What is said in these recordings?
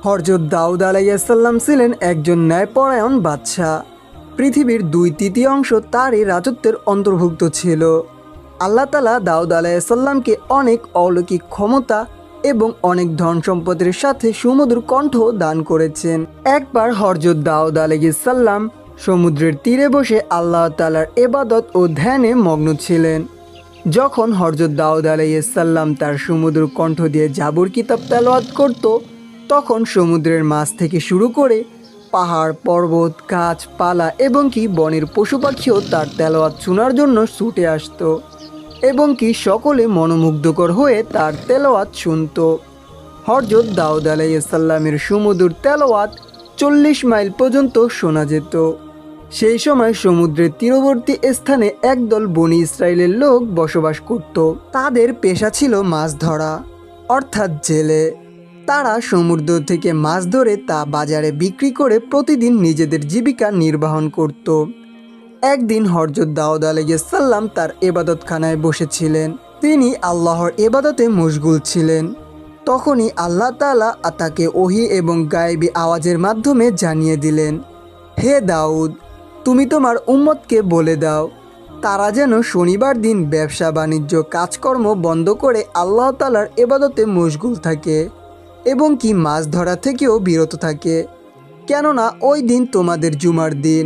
হযরত দাউদ আলাইহিসসালাম ছিলেন একজন ন্যায়পরায়ণ বাদশাহ। পৃথিবীর 2/3 তারই রাজত্বের অন্তর্ভুক্ত ছিল। আল্লাহ তাআলা দাউদ আলাইহিসসালামকে অনেক অলৌকিক ক্ষমতা এবং অনেক ধন সম্পদের সাথে সুমধুর কণ্ঠ দান করেছেন। একবার হযরত দাউদ আলাইহিসসালাম সমুদ্রের তীরে বসে আল্লাহ তাআলার ইবাদত ও ধ্যানে মগ্ন ছিলেন। যখন হযরত দাউদ আলাইহিসসালাম তার সুমধুর কণ্ঠ দিয়ে জাবুর কিতাব তেলাওয়াত করত, তখন সমুদ্রের মাছ থেকে শুরু করে পাহাড়, পর্বত, গাছপালা এবং কি বনের পশু পাখিও তার তেলাওয়াত শোনার জন্য ছুটে আসতো এবং কি সকলে মনোমুগ্ধকর হয়ে তার তেলাওয়াত শুনত। হযরত দাউদ আলাইহিসসালামের সুমধুর তেলাওয়াত 40 মাইল পর্যন্ত শোনা যেত। সেই সময় সমুদ্রের তীরবর্তী স্থানে একদল বনি ইসরায়েলের লোক বসবাস করত। তাদের পেশা ছিল মাছ ধরা, অর্থাৎ জেলে। তারা সমুদ্র থেকে মাছ ধরে তা বাজারে বিক্রি করে প্রতিদিন নিজেদের জীবিকা নির্বাহন করত। একদিন হযরত দাউদ আলাইহিসসালাম তার ইবাদতখানায় বসেছিলেন। তিনি আল্লাহর ইবাদতে মশগুল ছিলেন। তখনই আল্লাহ তাআলা তাকে ওহী এবং গায়েবী আওয়াজের মাধ্যমে জানিয়ে দিলেন, হে দাউদ, তুমি তোমার উম্মতকে বলে দাও তারা যেন শনিবার দিন ব্যবসা বাণিজ্য কাজকর্ম বন্ধ করে আল্লাহ তাআলার ইবাদতে মশগুল থাকে এবং কি মাছ ধরা থেকেও বিরত থাকে, কেননা ওই দিন তোমাদের জুমার দিন,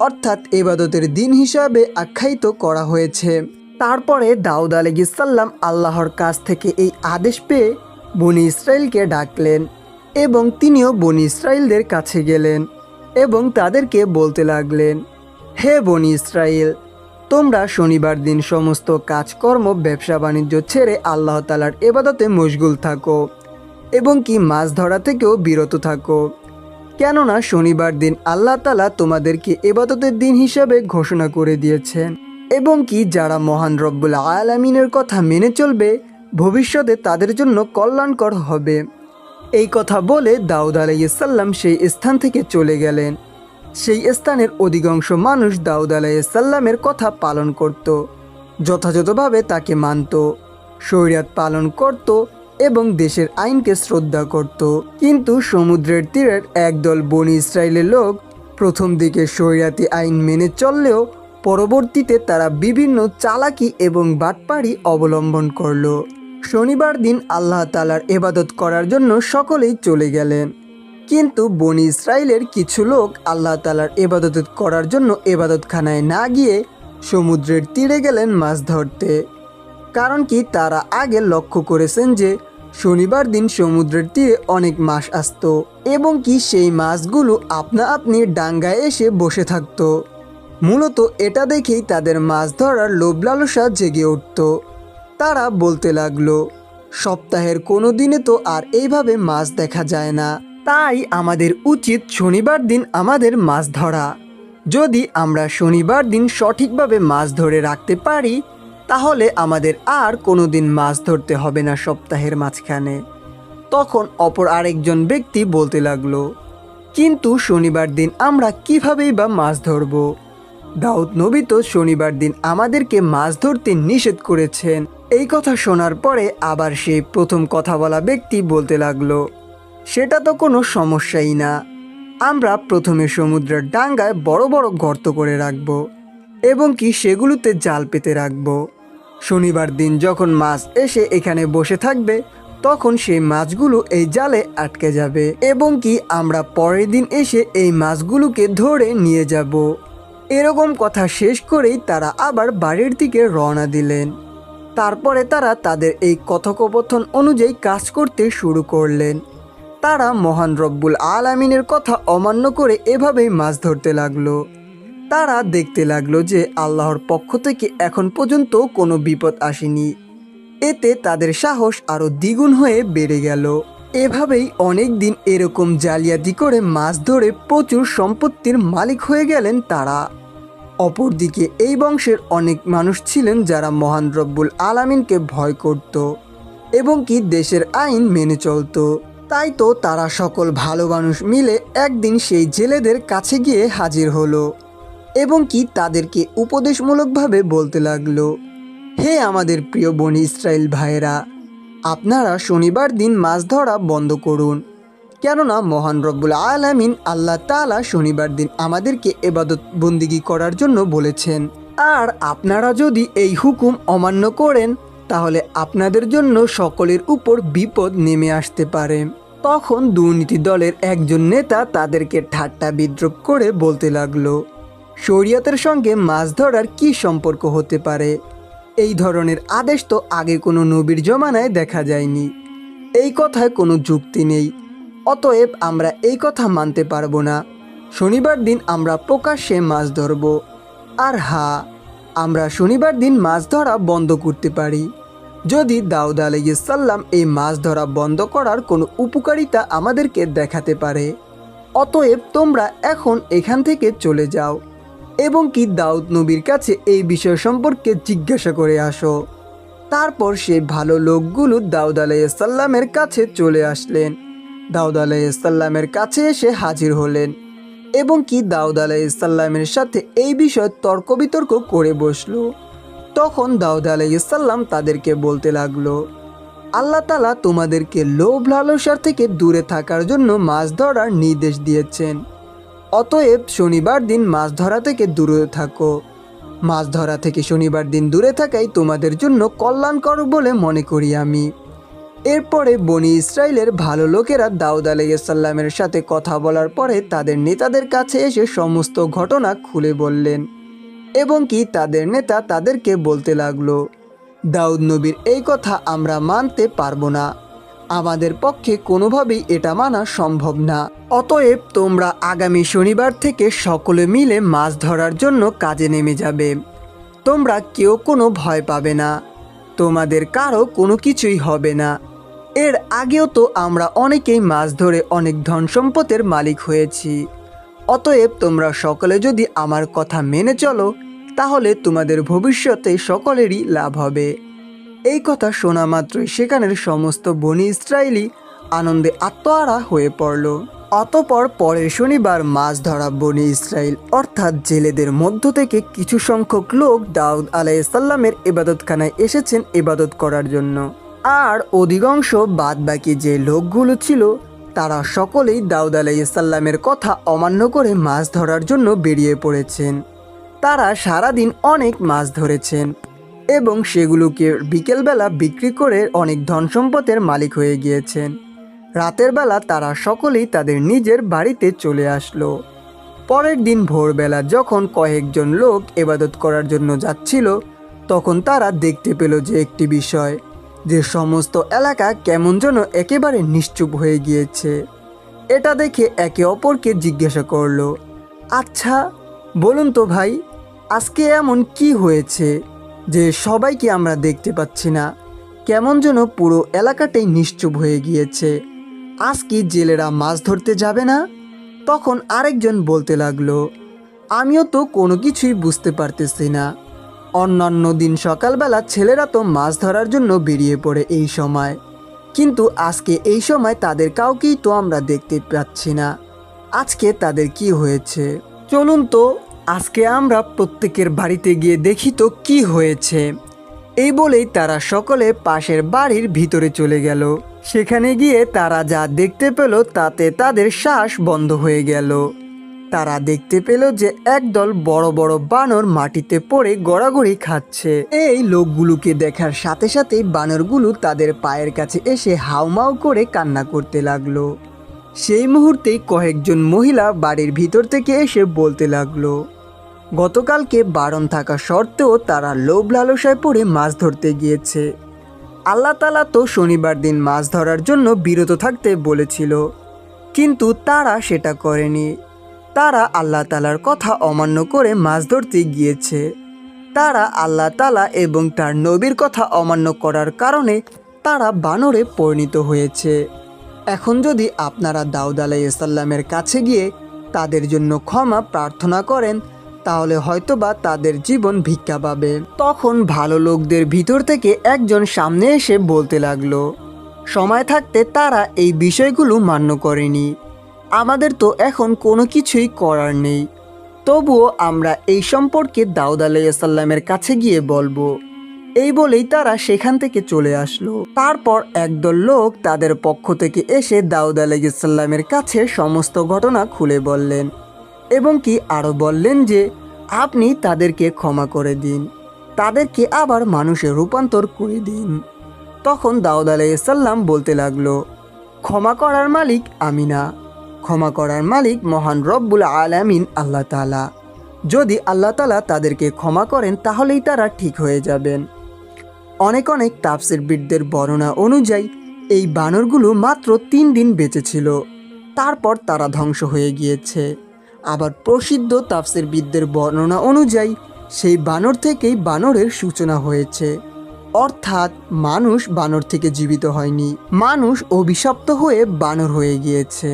অর্থাৎ ইবাদতের দিন হিসাবে আখ্যায়িত করা হয়েছে। তারপরে দাউদ আলাইহিসসালাম আল্লাহর কাছ থেকে এই আদেশ পেয়ে বনি ইসরাইলকে ডাকলেন এবং তিনিও বনি ইসরাইলদের কাছে গেলেন এবং তাদেরকে বলতে লাগলেন, হে বনি ইসরাইল, তোমরা শনিবার দিন সমস্ত কাজকর্ম ব্যবসা বাণিজ্য ছেড়ে আল্লাহ তাআলার ইবাদতে মশগুল থাকো এবং কি মাছ ধরা থেকেও বিরত থাকো, কেননা শনিবার দিন আল্লাহ তাআলা তোমাদেরকে ইবাদতের দিন হিসাবে ঘোষণা করে দিয়েছেন এবং কি যারা মহান রব্বুল আলামিনের কথা মেনে চলবে ভবিষ্যতে তাদের জন্য কল্যাণকর হবে। এই কথা বলে দাউদ আলাইহিসসালাম সেই স্থান থেকে চলে গেলেন। সেই স্থানের অধিকাংশ মানুষ দাউদ আলাইহিসসালামের কথা পালন করত, যথাযথভাবে তাকে মানত, শরিয়ত পালন করত এবং দেশের আইনকে শ্রদ্ধা করত। কিন্তু সমুদ্রের তীরের একদল বনি ইসরায়েলের লোক প্রথম দিকে শরিয়াতি আইন মেনে চললেও পরবর্তীতে তারা বিভিন্ন চালাকি এবং বাটপাড়ি অবলম্বন করল। শনিবার দিন আল্লাহ তাআলার ইবাদত করার জন্য সকলেই চলে গেলেন, কিন্তু বনি ইসরায়েলের কিছু লোক আল্লাহ তাআলার ইবাদত করার জন্য ইবাদতখানায় না গিয়ে সমুদ্রের তীরে গেলেন মাছ ধরতে। কারণ কি তারা আগে লক্ষ্য করেছেন যে শনিবার দিন সমুদ্রের তীরে অনেক মাছ আসতো এবং কি সেই মাছগুলো আপনা আপনি ডাঙ্গায় এসে বসে থাকতো। মূলত এটা দেখেই তাদের মাছ ধরার লোভ লালসা জেগে উঠত। তারা বলতে লাগলো, সপ্তাহের কোনো দিনে তো আর এইভাবে মাছ দেখা যায় না, তাই আমাদের উচিত শনিবার দিন আমাদের মাছ ধরা। যদি আমরা শনিবার দিন সঠিকভাবে মাছ ধরে রাখতে পারি তাহলে আমাদের আর কোনো দিন মাছ ধরতে হবে না সপ্তাহের মাঝখানে। তখন অপর আরেকজন ব্যক্তি বলতে লাগলো, কিন্তু শনিবার দিন আমরা কিভাবেই বা মাছ ধরব? দাউদ নবী তো শনিবার দিন আমাদেরকে মাছ ধরতে নিষেধ করেছেন। এই কথা শোনার পরে আবার সেই প্রথম কথা বলা ব্যক্তি বলতে লাগলো, সেটা তো কোনো সমস্যাই না, আমরা প্রথমে সমুদ্রের ডাঙ্গায় বড় বড় গর্ত করে রাখব এবং কি সেগুলোতে জাল পেতে রাখব। শনিবার দিন যখন মাছ এসে এখানে বসে থাকবে তখন সেই মাছগুলো এই জালে আটকে যাবে এবং কি আমরা পরের দিন এসে এই মাছগুলোকে ধরে নিয়ে যাব। এরকম কথা শেষ করেই তারা আবার বাড়ির দিকে রওনা দিলেন। তারপরে তারা তাদের এই কথোপকথন অনুযায়ী কাজ করতে শুরু করলেন। তারা মহান রব্বুল আলামিনের কথা অমান্য করে এভাবেই মাছ ধরতে লাগলো। তারা দেখতে লাগলো যে আল্লাহর পক্ষ থেকে এখন পর্যন্ত কোনো বিপদ আসেনি। এতে তাদের সাহস আরও দ্বিগুণ হয়ে বেড়ে গেল। এভাবেই অনেক দিন এরকম জালিয়াতি করে মাছ ধরে প্রচুর সম্পত্তির মালিক হয়ে গেলেন তারা। অপরদিকে এই বংশের অনেক মানুষ ছিলেন যারা মহান রব্বুল আলামিনকে ভয় করত এবং কি দেশের আইন মেনে চলত। তাই তো তারা সকল ভালো মানুষ মিলে একদিন সেই জেলেদের কাছে গিয়ে হাজির হলো এবং কি তাদেরকে উপদেশমূলকভাবে বলতে লাগলো, হে আমাদের প্রিয় বনি ইসরায়েল ভাইয়েরা, আপনারা শনিবার দিন মাছ ধরা বন্ধ করুন, কেননা মহান রব্বুল আলামিন আল্লাহ তাআলা শনিবার দিন আমাদেরকে ইবাদত বন্দিগি করার জন্য বলেছেন। আর আপনারা যদি এই হুকুম অমান্য করেন তাহলে আপনাদের জন্য সকলের উপর বিপদ নেমে আসতে পারে। তখন দুর্নীতি দলের একজন নেতা তাদেরকে ঠাট্টা বিদ্রূপ করে বলতে লাগলো, শরিয়তের সঙ্গে মাছ ধরার কি সম্পর্ক হতে পারে? এই ধরনের আদেশ তো আগে কোনো নবীর জমানায় দেখা যায়নি। এই কথায় কোনো যুক্তি নেই, অতএব আমরা এই কথা মানতে পারবো না। শনিবার দিন আমরা প্রকাশ্যে মাছ ধরব। আর হ্যাঁ, আমরা শনিবার দিন মাছ ধরা বন্ধ করতে পারি যদি দাউদ আলাইহিস সালাম এই মাছ ধরা বন্ধ করার কোনো উপকারিতা আমাদেরকে দেখাতে পারে। অতএব তোমরা এখন এখান থেকে চলে যাও এবং কি দাউদ নবীর কাছে এই বিষয় সম্পর্কে জিজ্ঞাসা করে আসো। তারপর সেই ভালো লোকগুলো দাউদ আলাইহিস সালামের কাছে চলে আসলেন। দাউদ আলাইহিস সালামের কাছে এসে হাজির হলেন এবং কি দাউদ আলাইহিস সালামের সাথে এই বিষয়ে তর্ক বিতর্ক করে বসলো। তখন দাউদ আলাইহিস সালাম তাদেরকে বলতে লাগলো, আল্লাহ তাআলা তোমাদেরকে লোভ লালসার থেকে দূরে থাকার জন্য মাছ ধরার নির্দেশ দিয়েছেন। অতএব শনিবার দিন মাছ ধরা থেকে দূরে থাকো। মাছ ধরা থেকে শনিবার দিন দূরে থাকাই তোমাদের জন্য কল্যাণকর বলে মনে করি আমি। এরপরে বনি ইসরায়েলের ভালো লোকেরা দাউদ আলাইহিস সালামের সাথে কথা বলার পরে তাদের নেতাদের কাছে এসে সমস্ত ঘটনা খুলে বললেন এবং কি তাদের নেতা তাদেরকে বলতে লাগলো, দাউদ নবীর এই কথা আমরা মানতে পারবো না, আমাদের পক্ষে কোনোভাবেই এটা মানা সম্ভব না। অতএব তোমরা আগামী শনিবার থেকে সকলে মিলে মাছ ধরার জন্য কাজে নেমে যাবে। তোমরা কেউ কোনো ভয় পাবে না, তোমাদের কারো কোনো কিছুই হবে না। এর আগেও তো আমরা অনেকেই মাছ ধরে অনেক ধন সম্পদের মালিক হয়েছি। অতএব তোমরা সকলে যদি আমার কথা মেনে চলো তাহলে তোমাদের ভবিষ্যতে সকলেরই লাভ হবে। এই কথা শোনা মাত্রই সেখানের সমস্ত বনি ইসরায়েলি আনন্দে আত্মহারা হয়ে পড়ল। অতপর পরের শনিবার মাছ ধরা বনি ইসরায়েল অর্থাৎ জেলেদের মধ্য থেকে কিছু সংখ্যক লোক দাউদ আলাইহিস সালামের ইবাদতখানায় এসেছেন ইবাদত করার জন্য। আর অধিকাংশ বাদবাকি যে লোকগুলো ছিল তারা সকলেই দাউদ আলাইহিস সালামের কথা অমান্য করে মাছ ধরার জন্য বেরিয়ে পড়েছেন। তারা সারাদিন অনেক মাছ ধরেছেন এবং সেগুলোকে বিকেলবেলা বিক্রি করে অনেক ধন সম্পদের মালিক হয়ে গিয়েছেন। রাতের বেলা তারা সকলেই তাদের নিজের বাড়িতে চলে আসলো। পরের দিন ভোরবেলা যখন কয়েকজন লোক ইবাদত করার জন্য যাচ্ছিল তখন তারা দেখতে পেল যে একটি বিষয়, যে সমস্ত এলাকা কেমন যেন একেবারে নিশ্চুপ হয়ে গিয়েছে। এটা দেখে একে অপরকে জিজ্ঞাসা করলো, আচ্ছা বলুন তো ভাই, আজকে এমন কি হয়েছে যে সবাইকে আমরা দেখতে পাচ্ছি না? কেমন যেন পুরো এলাকাটাই নিশ্চুপ হয়ে গিয়েছে। আজ কি জেলেরা মাছ ধরতে যাবে না? তখন আরেকজন বলতে লাগলো, আমিও তো কোনো কিছুই বুঝতে পারতেছি না। অন্যান্য দিন সকালবেলা ছেলেরা তো মাছ ধরার জন্য বেরিয়ে পড়ে এই সময়, কিন্তু আজকে এই সময় তাদের কাউকেই তো আমরা দেখতে পাচ্ছি না। আজকে তাদের কি হয়েছে? চলুন তো আজকে আমরা প্রত্যেকের বাড়িতে গিয়ে দেখি তো কি হয়েছে। এই বলেই তারা সকলে পাশের বাড়ির ভিতরে চলে গেল। সেখানে গিয়ে তারা যা দেখতে পেল তাতে তাদের শ্বাস বন্ধ হয়ে গেল। তারা দেখতে পেল যে একদল বড় বড় বানর মাটিতে পড়ে গড়াগড়ি খাচ্ছে। এই লোকগুলোকে দেখার সাথে সাথেই বানরগুলো তাদের পায়ের কাছে এসে হাউমাউ করে কান্না করতে লাগলো। সেই মুহূর্তেই কয়েকজন মহিলা বাড়ির ভিতর থেকে এসে বলতে লাগলো, গতকালকে বারণ থাকা সত্ত্বেও তারা লোভ লালসায় পড়ে মাছ ধরতে গিয়েছে। আল্লাহ তাআলা তো শনিবার দিন মাছ ধরার জন্য বিরত থাকতে বলেছিল, কিন্তু তারা সেটা করেনি। তারা আল্লাহ তাআলার কথা অমান্য করে মাছ ধরতে গিয়েছে। তারা আল্লাহ তাআলা এবং তার নবীর কথা অমান্য করার কারণে তারা বানরে পরিণত হয়েছে। এখন যদি আপনারা দাউদ আলাইহিস সালামের কাছে গিয়ে তাদের জন্য ক্ষমা প্রার্থনা করেন তাহলে হয়তোবা তাদের জীবন ভিক্ষা পাবে। তখন ভালো লোকদের ভিতর থেকে একজন সামনে এসে বলতে লাগলো, সময় থাকতে তারা এই বিষয়গুলো মান্য করেনি। আমাদের তো এখন কোনো কিছুই করার নেই। তবুও আমরা এই সম্পর্কে দাউদ আলাইহিস সালামের কাছে গিয়ে বলবো। এই বলেই তারা সেখান থেকে চলে আসলো। তারপর একদল লোক তাদের পক্ষ থেকে এসে দাউদ আলাইহিসসালামের কাছে সমস্ত ঘটনা খুলে বললেন এবং কি আরও বললেন যে আপনি তাদেরকে ক্ষমা করে দিন, তাদেরকে আবার মানুষে রূপান্তর করে দিন। তখন দাউদ আলাইহিসসালাম বলতে লাগলো, ক্ষমা করার মালিক আমি না, ক্ষমা করার মালিক মহান রব্বুল আলামিন আল্লাহ তাআলা। যদি আল্লাহ তাআলা তাদেরকে ক্ষমা করেন তাহলেই তারা ঠিক হয়ে যাবেন। অনেক অনেক তাফসীরবিদদের বর্ণনা অনুযায়ী এই বানরগুলো মাত্র 3 দিন বেঁচে ছিল, তারপর তারা ধ্বংস হয়ে গিয়েছে। আবার প্রসিদ্ধ তাফসীরবিদদের বর্ণনা অনুযায়ী সেই বানর থেকেই বানরের সূচনা হয়েছে, অর্থাৎ মানুষ বানর থেকে জীবিত হয়নি, মানুষ অভিশপ্ত হয়ে বানর হয়ে গিয়েছে।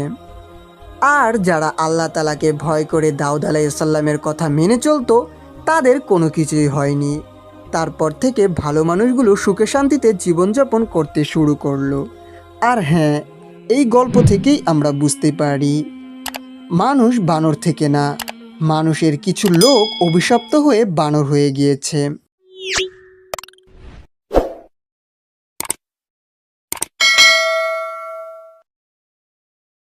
আর যারা আল্লাহ তাআলাকে ভয় করে দাউদ আলাইহিসসালামের কথা মেনে চলতো তাদের কোনো কিছুই হয়নি। তারপর থেকে ভালো মানুষগুলো সুখে শান্তিতে জীবনযাপন করতে শুরু করলো। আর হ্যাঁ, এই গল্প থেকেই আমরা বুঝতে পারি মানুষ বানর থেকে না, মানুষের কিছু লোক অভিশপ্ত হয়ে বানর হয়ে গিয়েছে।